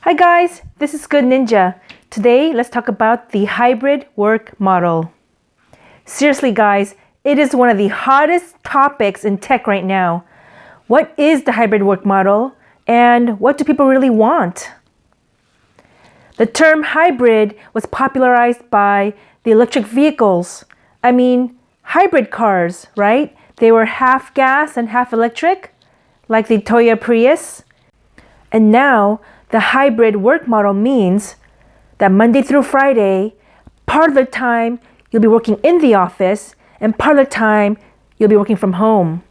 Hi guys, this is GoodNinja. Today, let's talk about the hybrid work model. Seriously guys, it is one of the hottest topics in tech right now. What is the hybrid work model and what do people really want? The term hybrid was popularized by the electric vehicles. Hybrid cars, right? They were half gas and half electric, like the Toyota Prius. And now, the hybrid work model means that Monday through Friday, part of the time you'll be working in the office and part of the time you'll be working from home.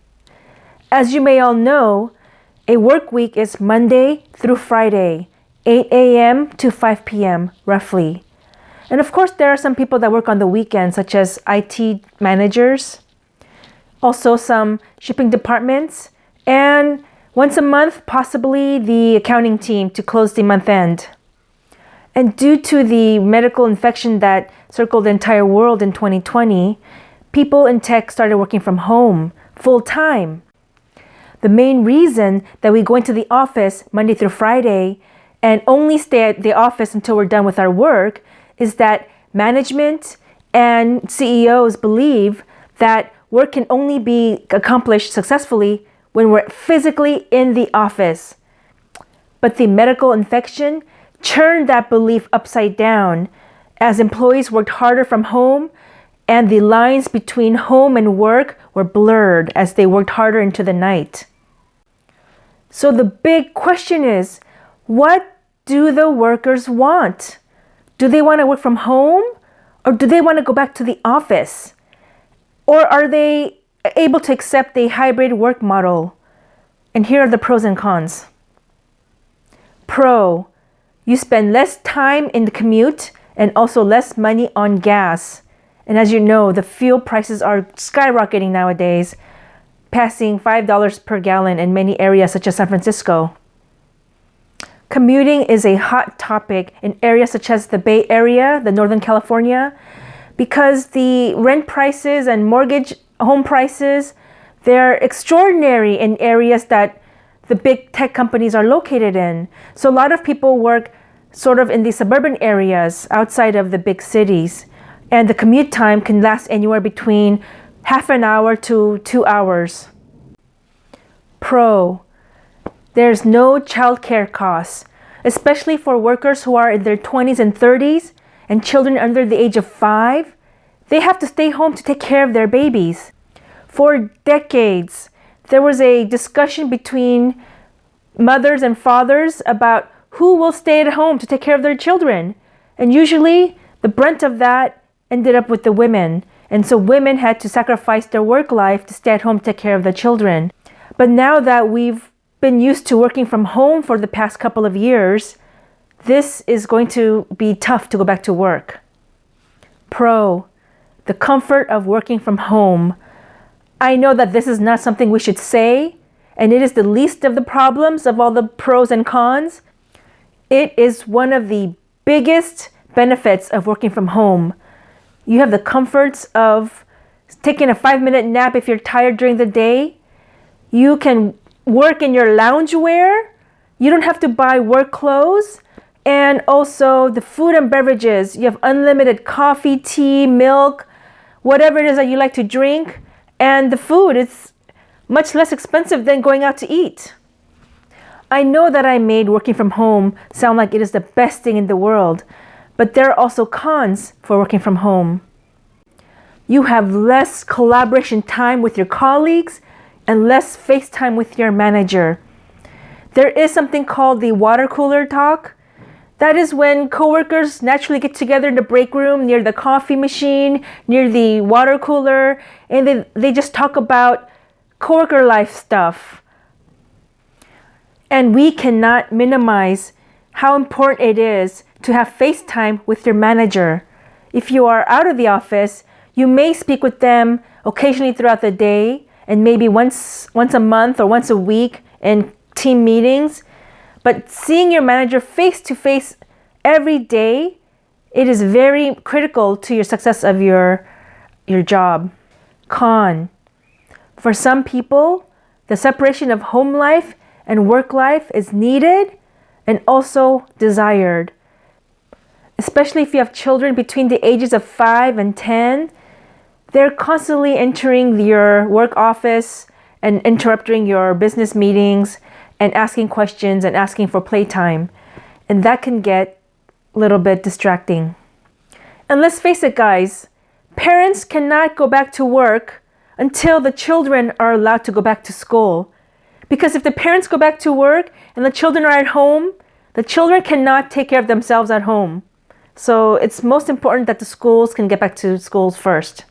As you may all know, a work week is Monday through Friday, 8 a.m. to 5 p.m. roughly. And of course, there are some people that work on the weekends, such as IT managers, also some shipping departments, and once a month, possibly the accounting team to close the month end. And due to the medical infection that circled the entire world in 2020, people in tech started working from home full time. The main reason that we go into the office Monday through Friday and only stay at the office until we're done with our work is that management and CEOs believe that work can only be accomplished successfully when we're physically in the office. But the medical infection turned that belief upside down as employees worked harder from home and the lines between home and work were blurred as they worked harder into the night. So the big question is, what do the workers want? Do they want to work from home or do they want to go back to the office? Or are they able to accept a hybrid work model? And here are the pros and cons. Pro, you spend less time in the commute and also less money on gas. And as you know, the fuel prices are skyrocketing nowadays, passing $5 per gallon in many areas such as San Francisco. Commuting is a hot topic in areas such as the Bay Area, the Northern California, because the rent prices and mortgage home prices, they're extraordinary in areas that the big tech companies are located in. So a lot of people work sort of in the suburban areas outside of the big cities. And the commute time can last anywhere between half an hour to 2 hours. Pro, there's no childcare costs, especially for workers who are in their 20s and 30s and children under the age of 5. They have to stay home to take care of their babies. For decades, there was a discussion between mothers and fathers about who will stay at home to take care of their children. And usually, the brunt of that ended up with the women. And so women had to sacrifice their work life to stay at home to take care of their children. But now that we've been used to working from home for the past couple of years, this is going to be tough to go back to work. Pro, the comfort of working from home. I know that this is not something we should say, and it is the least of the problems of all the pros and cons. It is one of the biggest benefits of working from home. You have the comforts of taking a 5-minute nap if you're tired during the day. You can work in your loungewear. You don't have to buy work clothes. And also the food and beverages. You have unlimited coffee, tea, milk, whatever it is that you like to drink. And the food is much less expensive than going out to eat. I know that I made working from home sound like it is the best thing in the world, but there are also cons for working from home. You have less collaboration time with your colleagues and less face time with your manager. There is something called the water cooler talk. That is when coworkers naturally get together in the break room near the coffee machine, near the water cooler, and they just talk about coworker life stuff. And we cannot minimize how important it is to have face time with your manager. If you are out of the office, you may speak with them occasionally throughout the day and maybe once a month or once a week in team meetings. But seeing your manager face to face every day, it is very critical to your success of your job. Con. For some people, the separation of home life and work life is needed and also desired. Especially if you have children between the ages of 5 and 10, they're constantly entering your work office and interrupting your business meetings and asking questions and asking for playtime. And that can get a little bit distracting. And let's face it, guys, parents cannot go back to work until the children are allowed to go back to school. Because if the parents go back to work and the children are at home, the children cannot take care of themselves at home. So it's most important that the schools can get back to schools first.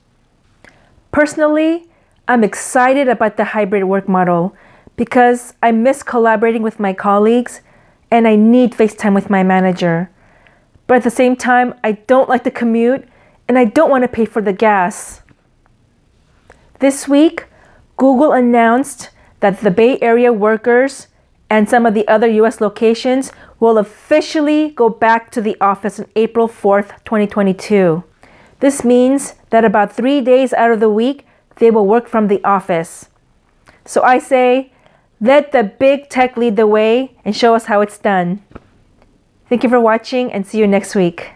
Personally, I'm excited about the hybrid work model because I miss collaborating with my colleagues and I need FaceTime with my manager. But at the same time, I don't like the commute and I don't want to pay for the gas. This week, Google announced that the Bay Area workers and some of the other US locations will officially go back to the office on April 4th, 2022. This means that about 3 days out of the week, they will work from the office. So I say, let the big tech lead the way and show us how it's done. Thank you for watching and see you next week.